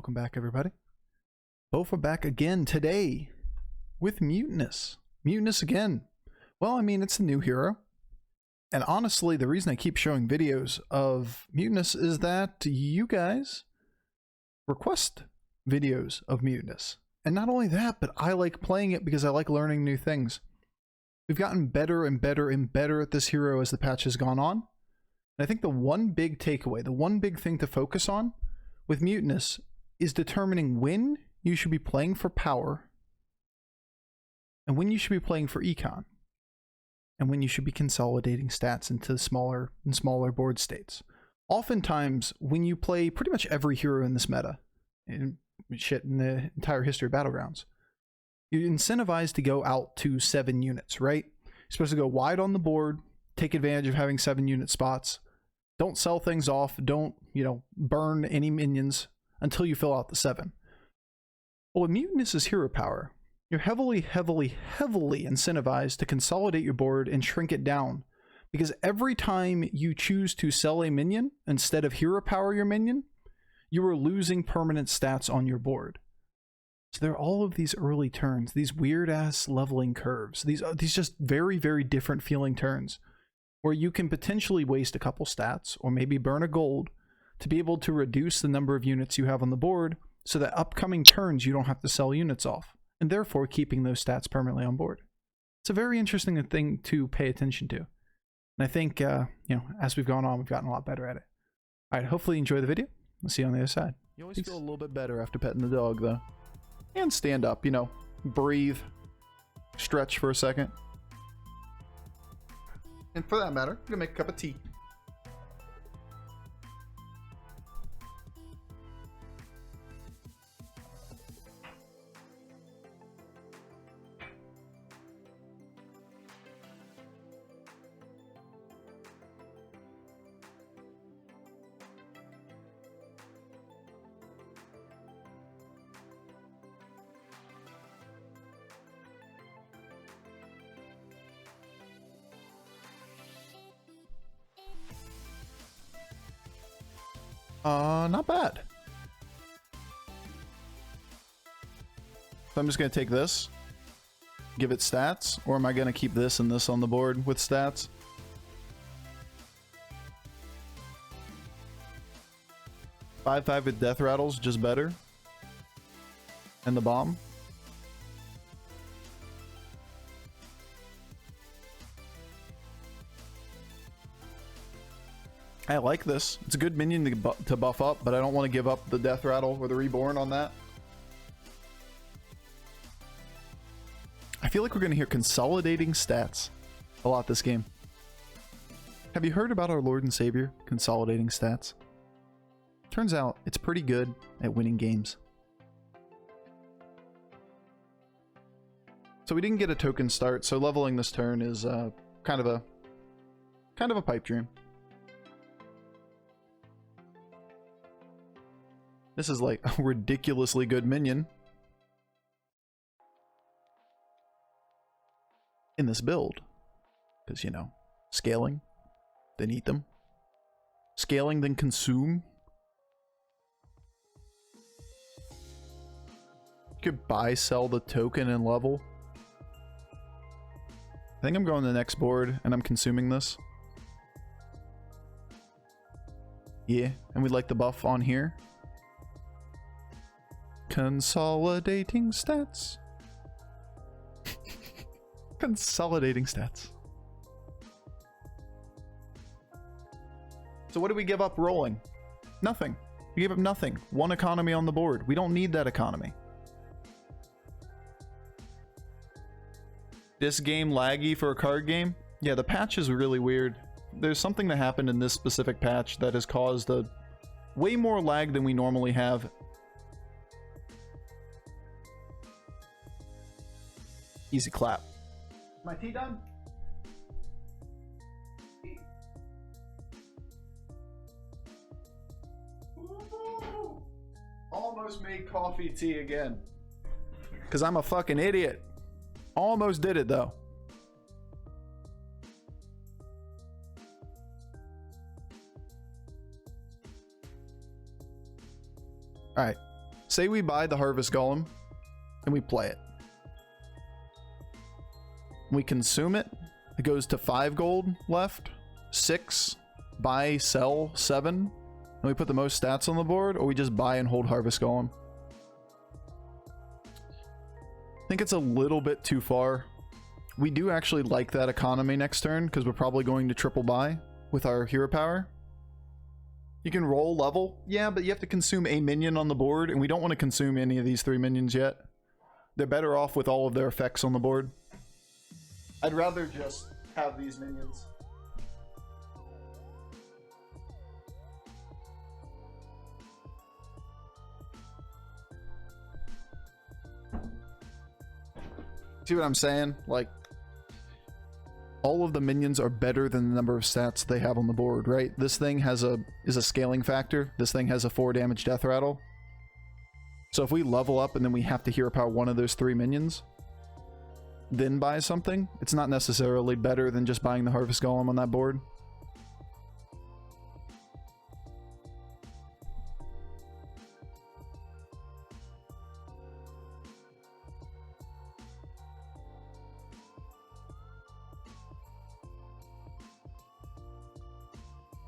Welcome back, everybody. Bofur back again today with Mutanus. Mutanus again. Well, I mean, it's a new hero. And honestly, the reason I keep showing videos of Mutanus is that you guys request videos of Mutanus. And not only that, but I like playing it because I like learning new things. We've gotten better and better and better at this hero as the patch has gone on. And I think the one big takeaway, the one big thing to focus on with Mutanus is determining when you should be playing for power and when you should be playing for econ and when you should be consolidating stats into smaller and smaller board states. Oftentimes, when you play pretty much every hero in this meta, and shit in the entire history of Battlegrounds, you're incentivized to go out to 7 units, right? You're supposed to go wide on the board, take advantage of having 7 unit spots, don't sell things off, don't, burn any minions until you fill out the 7. Well, with Mutanus' hero power, you're heavily incentivized to consolidate your board and shrink it down. Because every time you choose to sell a minion instead of hero power your minion, you are losing permanent stats on your board. So there are all of these early turns, these weird-ass leveling curves, these just very, very different feeling turns, where you can potentially waste a couple stats, or maybe burn a gold, to be able to reduce the number of units you have on the board, so that upcoming turns you don't have to sell units off, and therefore keeping those stats permanently on board. It's a very interesting thing to pay attention to. And I think, as we've gone on, we've gotten a lot better at it. Alright, hopefully you enjoy the video. We'll see you on the other side. You always feel a little bit better after petting the dog, though. And stand up, breathe, stretch for a second. And for that matter, I'm gonna make a cup of tea. Not bad. So I'm just going to take this, give it stats, or am I going to keep this and this on the board with stats? Five with death rattles, just better. And the bomb. I like this. It's a good minion to buff up, but I don't want to give up the death rattle or the reborn on that. I feel like we're going to hear consolidating stats a lot this game. Have you heard about our Lord and Savior consolidating stats? Turns out it's pretty good at winning games. So we didn't get a token start, so leveling this turn is kind of a pipe dream. This is like a ridiculously good minion in this build. Because, scaling, then eat them. Scaling, then consume. You could buy, sell the token and level. I think I'm going to the next board and I'm consuming this. Yeah, and we like the buff on here. Consolidating stats. Consolidating stats. So what do we give up rolling? Nothing. We give up nothing. 1 economy on the board. We don't need that economy. This game laggy for a card game? Yeah, the patch is really weird. There's something that happened in this specific patch that has caused a way more lag than we normally have. Easy clap. My tea done? Ooh, almost made coffee tea again. Because I'm a fucking idiot. Almost did it though. Alright. Say we buy the Harvest Golem and we play it. We consume it. It goes to 5 gold left. 6. Buy, sell, 7. And we put the most stats on the board, or we just buy and hold Harvest Golem. I think it's a little bit too far. We do actually like that economy next turn because we're probably going to triple buy with our hero power. You can roll level, yeah, but you have to consume a minion on the board, and we don't want to consume any of these 3 minions yet. They're better off with all of their effects on the board. I'd rather just have these minions. See what I'm saying? Like, all of the minions are better than the number of stats they have on the board, right? This thing is a scaling factor. This thing has a 4 damage death rattle. So if we level up and then we have to hero power one of those 3 minions, then buy something, it's not necessarily better than just buying the Harvest Golem on that board.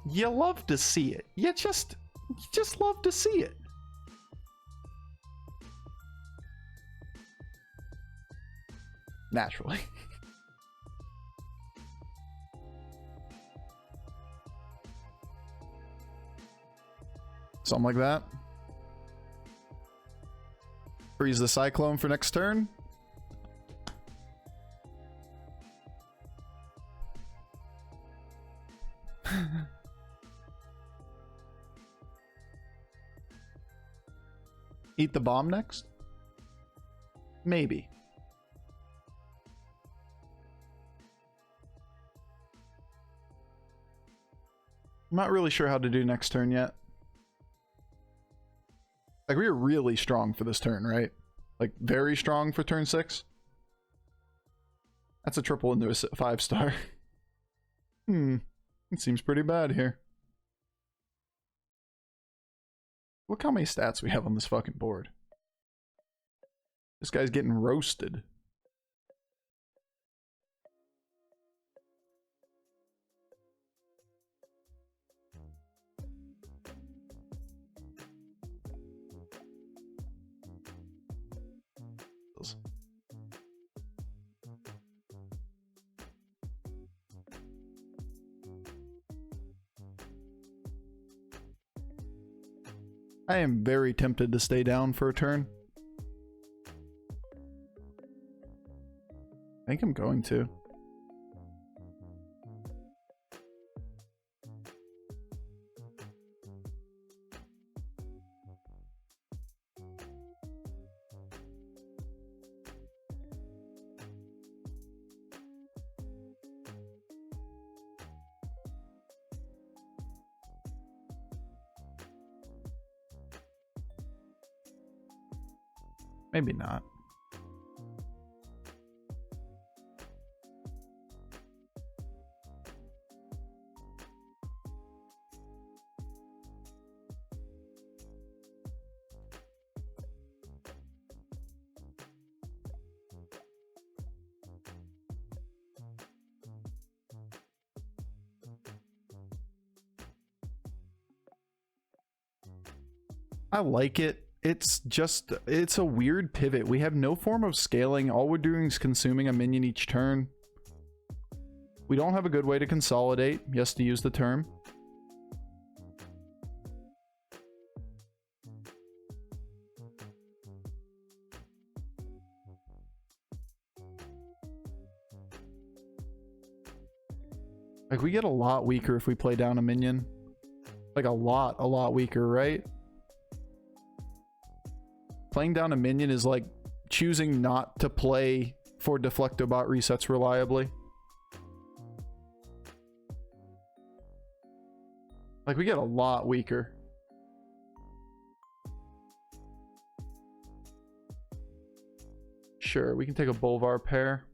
You love to see it. You just love to see it. Naturally. Something like that. Freeze the Cyclone for next turn. Eat the bomb next? Maybe. I'm not really sure how to do next turn yet. Like, we were really strong for this turn, right? Like, very strong for turn 6. That's a triple into a 5-star. It seems pretty bad here. Look how many stats we have on this fucking board. This guy's getting roasted. I am very tempted to stay down for a turn. I think I'm going to. Maybe not. I like it. It's a weird pivot. We have no form of scaling. All we're doing is consuming a minion each turn. We don't have a good way to consolidate, yes, to use the term. Like, we get a lot weaker if we play down a minion. Like, a lot weaker, right? Playing down a minion is like choosing not to play for deflect-o-bot resets reliably. Like, we get a lot weaker. Sure, we can take a Bolvar pair.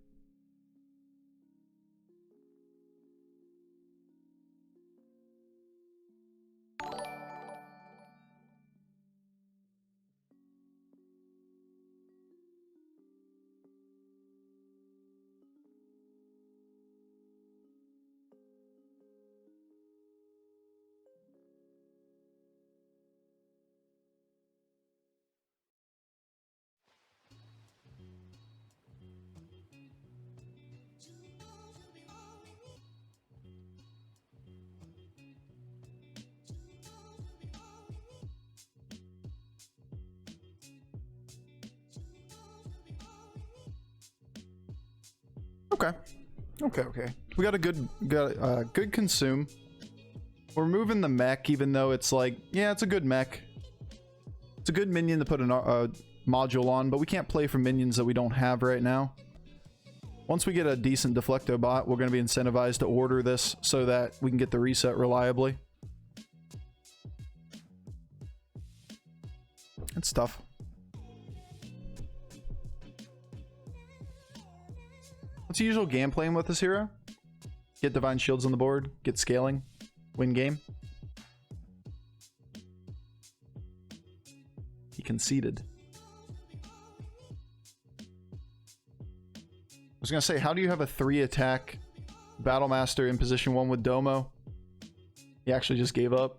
Okay. Okay. We got a good consume. We're moving the mech, even though it's like, yeah, it's a good mech. It's a good minion to put a module on, but we can't play for minions that we don't have right now. Once we get a decent deflect-o-bot, we're going to be incentivized to order this so that we can get the reset reliably. It's tough. What's the usual game plan with this hero? Get divine shields on the board, get scaling, win game. He conceded. I was gonna say, how do you have a 3-attack Battlemaster in position 1 with Domo? He actually just gave up.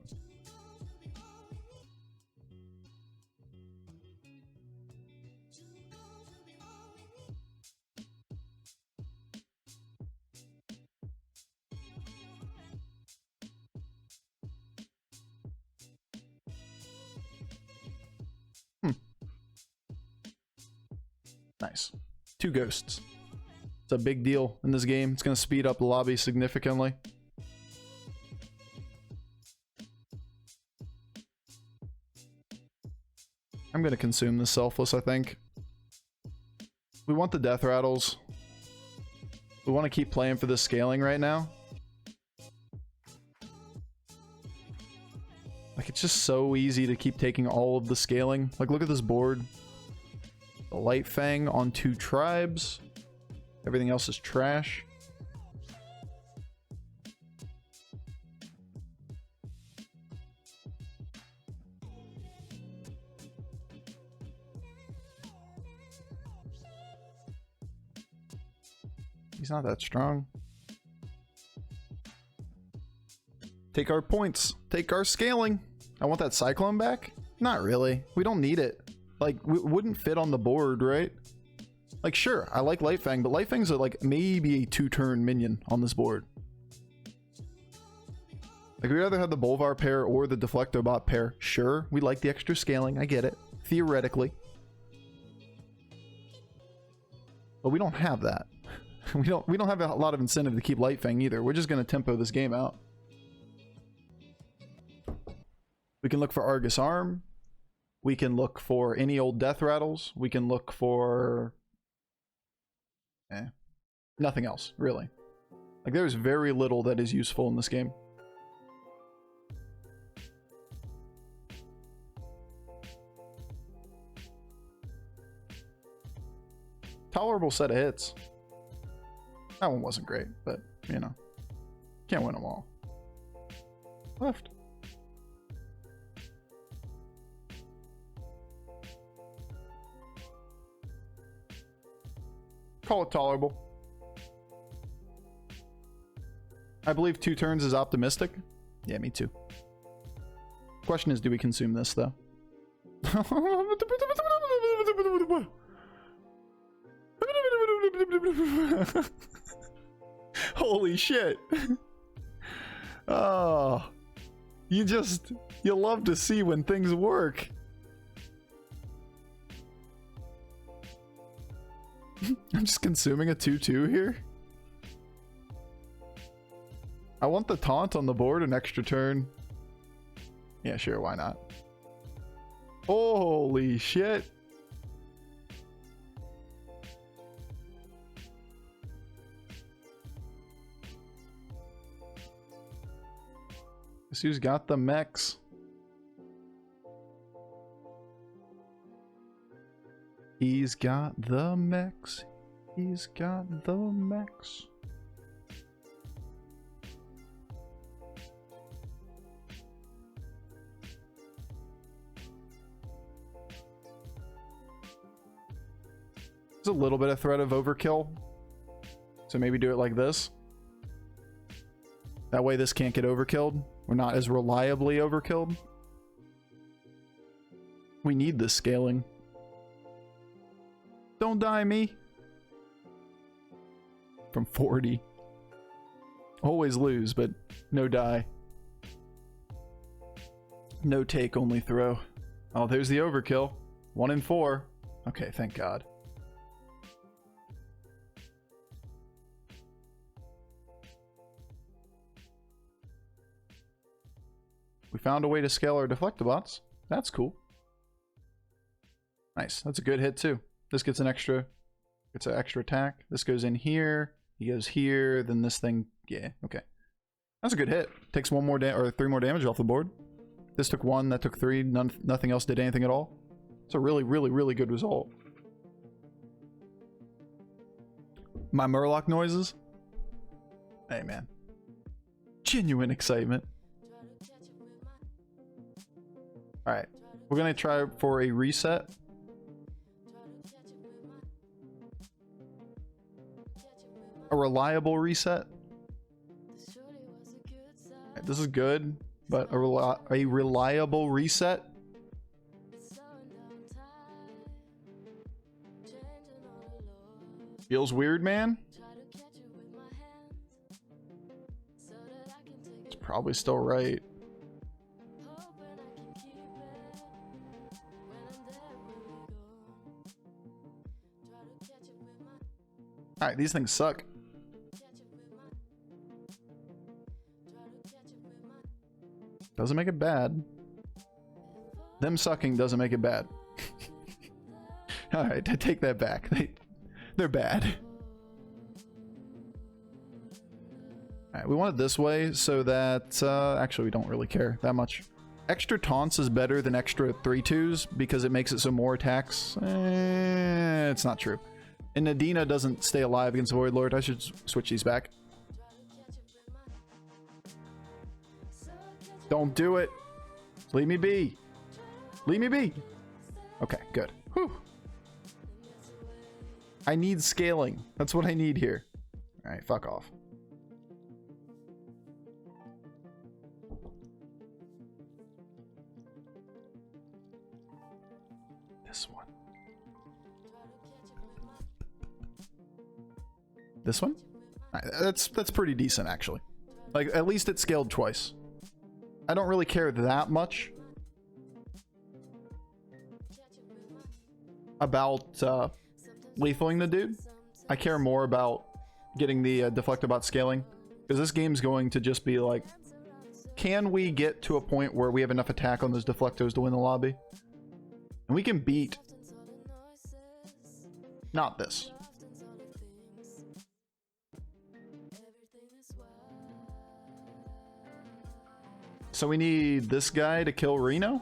Nice. 2 ghosts. It's a big deal in this game. It's going to speed up the lobby significantly. I'm going to consume this selfless, I think. We want the death rattles. We want to keep playing for this scaling right now. Like, it's just so easy to keep taking all of the scaling. Like, look at this board. The Light Fang on 2 tribes. Everything else is trash. He's not that strong. Take our points. Take our scaling. I want that Cyclone back? Not really. We don't need it. Like, it wouldn't fit on the board, right? Like, sure, I like Light Fang, but Light Fang's like maybe a 2-turn minion on this board. Like, we'd rather have the Bofur pair or the deflect-o-bot pair. Sure, we like the extra scaling. I get it. Theoretically. But we don't have that. We don't have a lot of incentive to keep Light Fang either. We're just going to tempo this game out. We can look for Argus Arm. We can look for any old death rattles. We can look for... nothing else, really. Like, there's very little that is useful in this game. Tolerable set of hits. That one wasn't great, but, you know. Can't win them all. Left. Call it tolerable. I believe 2 turns is optimistic. Yeah, me too. Question is, do we consume this, though? Holy shit. Oh. You love to see when things work. I'm just consuming a 2/2 here. I want the taunt on the board an extra turn. Yeah, sure, why not? Holy shit. Guess who's got the mechs? He's got the mechs. He's got the mechs. There's a little bit of threat of overkill. So maybe do it like this. That way this can't get overkilled. We're not as reliably overkilled. We need this scaling. Don't die me. From 40. Always lose, but no die. No take, only throw. Oh, there's the overkill. 1 in 4. Okay, thank God. We found a way to scale our deflect-o-bots. That's cool. Nice. That's a good hit too. This gets an extra attack. This goes in here. He goes here. Then this thing. Yeah. Okay. That's a good hit. Takes 1 more or 3 more damage off the board. This took 1. That took 3. Nothing else did anything at all. It's a really, really, really good result. My Murloc noises. Hey man. Genuine excitement. Alright. We're gonna try for a reset. A reliable reset. Right, this is good, but a reliable reset. Feels weird, man. It's probably still right. Alright, these things suck. Doesn't make it bad. Them sucking doesn't make it bad. Alright, I take that back. They're bad. Alright, we want it this way so that... actually, we don't really care that much. Extra taunts is better than extra 3/2s because it makes it so more attacks. It's not true. And Nadina doesn't stay alive against Void Lord. I should switch these back. Don't do it. Leave me be. Leave me be. Okay, good. Whew. I need scaling. That's what I need here. Alright, fuck off. This one. This one? That's pretty decent, actually. Like, at least it scaled twice. I don't really care that much about lethaling the dude. I care more about getting the deflect-o-bot scaling, because this game's going to just be like, can we get to a point where we have enough attack on those deflectos to win the lobby? And we can beat... not this. So we need this guy to kill Reno?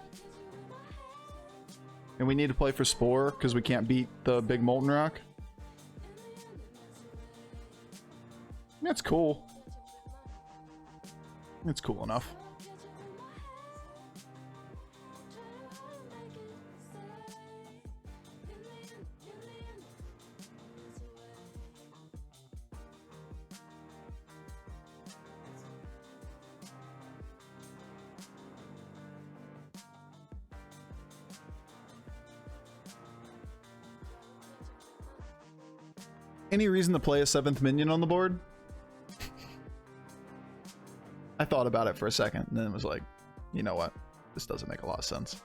And we need to play for Spore, because we can't beat the big Molten Rock? That's cool. It's cool enough. Any reason to play a 7th minion on the board? I thought about it for a second, and then it was like, you know what? This doesn't make a lot of sense.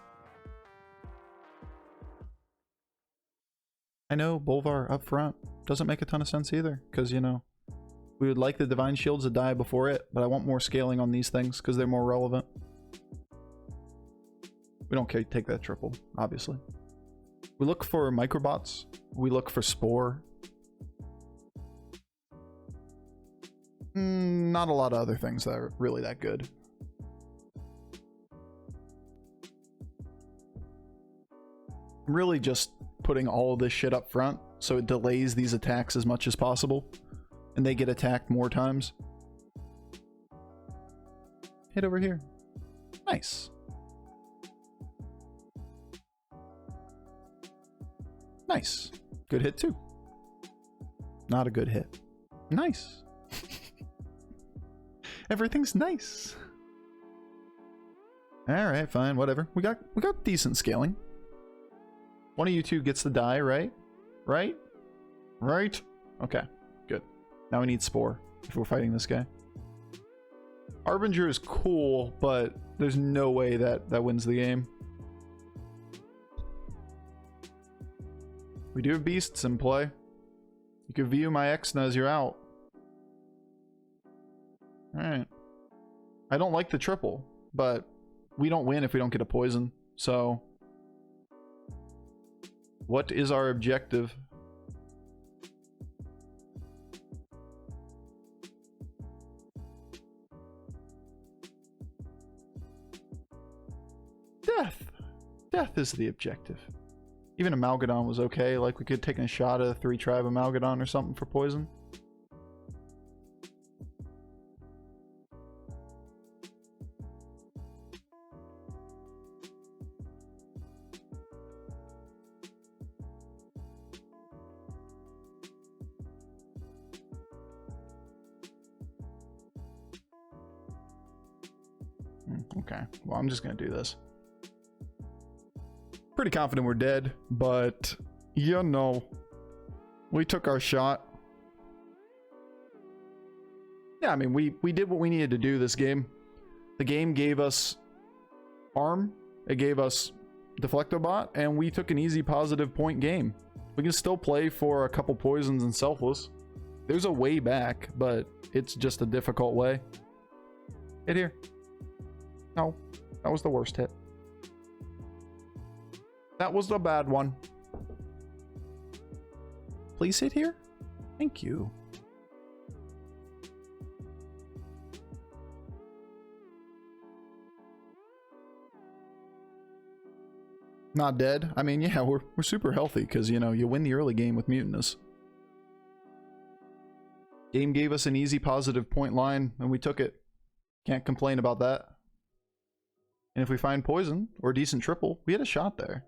I know, Bolvar up front doesn't make a ton of sense either, because, you know, we would like the Divine Shields to die before it, but I want more scaling on these things, because they're more relevant. We don't take that triple, obviously. We look for Microbots. We look for Spore. Not a lot of other things that are really that good. I'm really just putting all this shit up front so it delays these attacks as much as possible and they get attacked more times. Hit over here. Nice. Nice. Good hit too. Not a good hit. Nice. Everything's nice. Alright, fine, whatever. We got decent scaling. One of you two gets the die, right? Right? Right? Okay, good. Now we need Spore if we're fighting this guy. Harbinger is cool, but there's no way that wins the game. We do have beasts in play. You can view my Exna as you're out. Alright. I don't like the triple, but we don't win if we don't get a poison. So what is our objective? Death. Death is the objective. Even a Malgadon was okay. Like, we could take a shot at a 3-tribe Malgadon or something for poison. Okay, well, I'm just gonna do this. Pretty confident we're dead, but you know, we took our shot. Yeah, I mean, we did what we needed to do this game. The game gave us arm, it gave us deflect-o-bot, and we took an easy positive point game. We can still play for a couple poisons and selfless. There's a way back, but it's just a difficult way. Hit here. No, that was the worst hit. That was the bad one. Please hit here. Thank you. Not dead. I mean, yeah, we're super healthy because, you know, you win the early game with Mutanus. Game gave us an easy positive point line and we took it. Can't complain about that. And if we find poison or a decent triple, we had a shot there.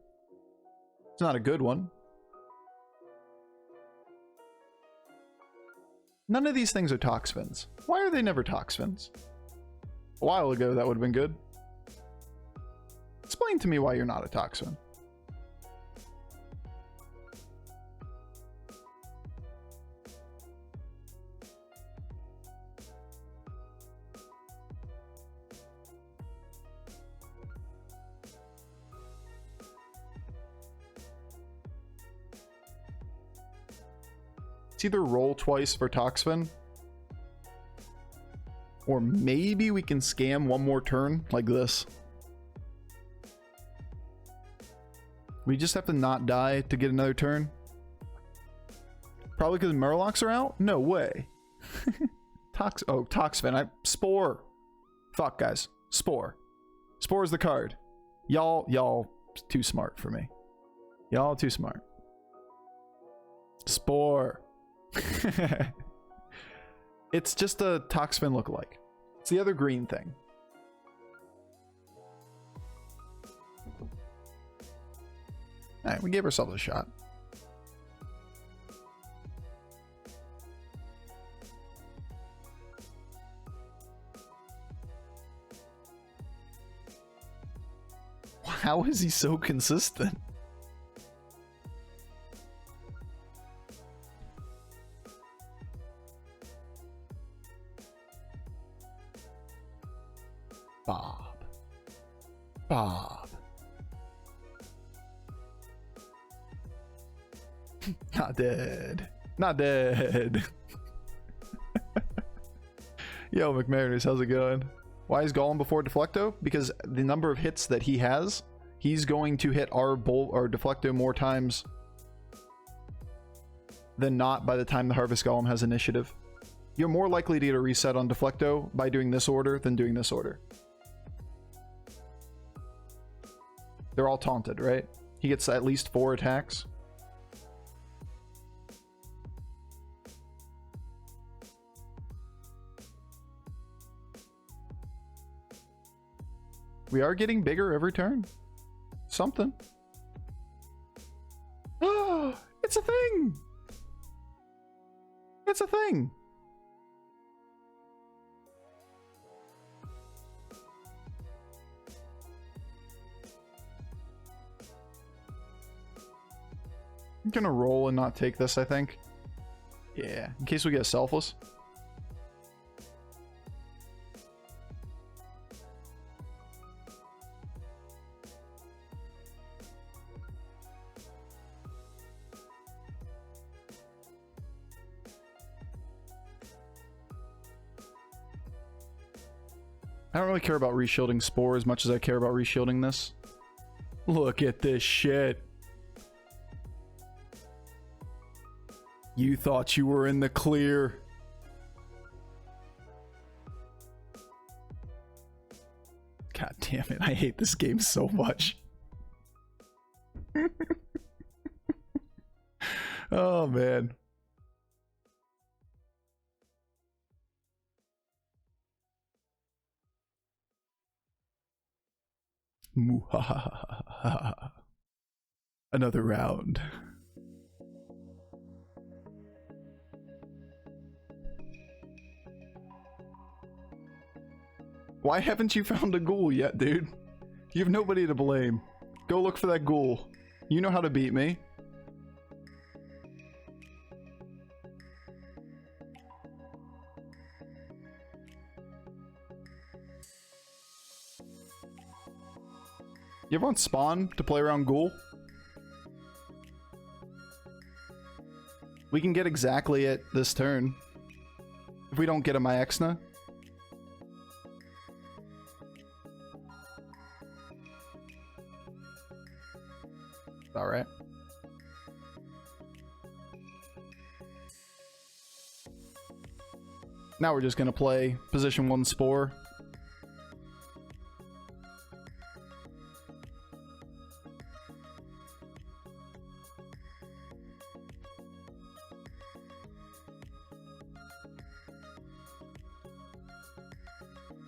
It's not a good one. None of these things are Toxfins. Why are they never Toxfins? A while ago, that would have been good. Explain to me why you're not a Toxfin. It's either roll twice for Toxfin, or maybe we can scam one more turn like this. We just have to not die to get another turn. Probably because Murlocs are out? No way. Toxfin. Spore. Fuck, guys. Spore. Spore is the card. Y'all too smart for me. Y'all too smart. Spore. It's just a Toxfin lookalike. It's the other green thing. Alright, we gave ourselves a shot. How is he so consistent? Bob. Not dead. Not dead. Yo, McMariners, how's it going? Why is Golem before Deflecto? Because the number of hits that he has, he's going to hit our Deflecto more times than not by the time the Harvest Golem has initiative. You're more likely to get a reset on Deflecto by doing this order than doing this order. They're all taunted, right? He gets at least 4 attacks. We are getting bigger every turn. Something. Oh, it's a thing! It's a thing! I'm gonna roll and not take this, I think. Yeah, in case we get selfless. I don't really care about reshielding Spore as much as I care about reshielding this. Look at this shit. You thought you were in the clear. God damn it, I hate this game so much. Oh man. Another round. Why haven't you found a ghoul yet, dude? You have nobody to blame. Go look for that ghoul. You know how to beat me. You ever want Spawn to play around ghoul? We can get exactly it this turn. If we don't get a Myexna. Alright. Now we're just gonna play position 1 Spore.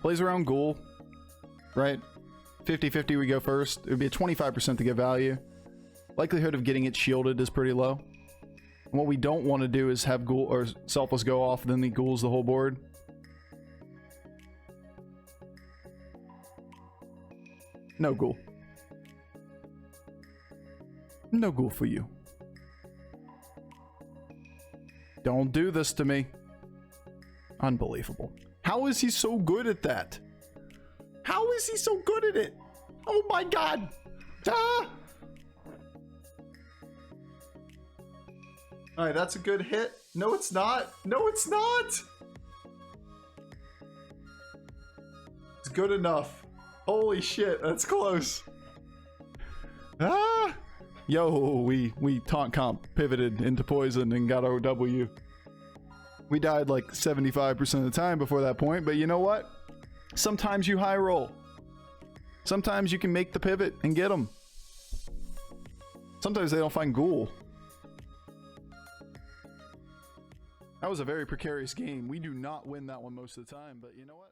Plays around ghoul, right? 50-50 we go first. It would be a 25% to get value. Likelihood of getting it shielded is pretty low. And what we don't want to do is have ghoul or selfless go off, then the ghouls the whole board. No ghoul. No ghoul for you. Don't do this to me. Unbelievable. How is he so good at that? How is he so good at it? Oh my god! Ah! Alright, that's a good hit. No, it's not. No, it's not! It's good enough. Holy shit, that's close. Ah! Yo, we taunt comp pivoted into poison and got OW. We died like 75% of the time before that point, but you know what? Sometimes you high roll. Sometimes you can make the pivot and get them. Sometimes they don't find ghoul. That was a very precarious game. We do not win that one most of the time, but you know what?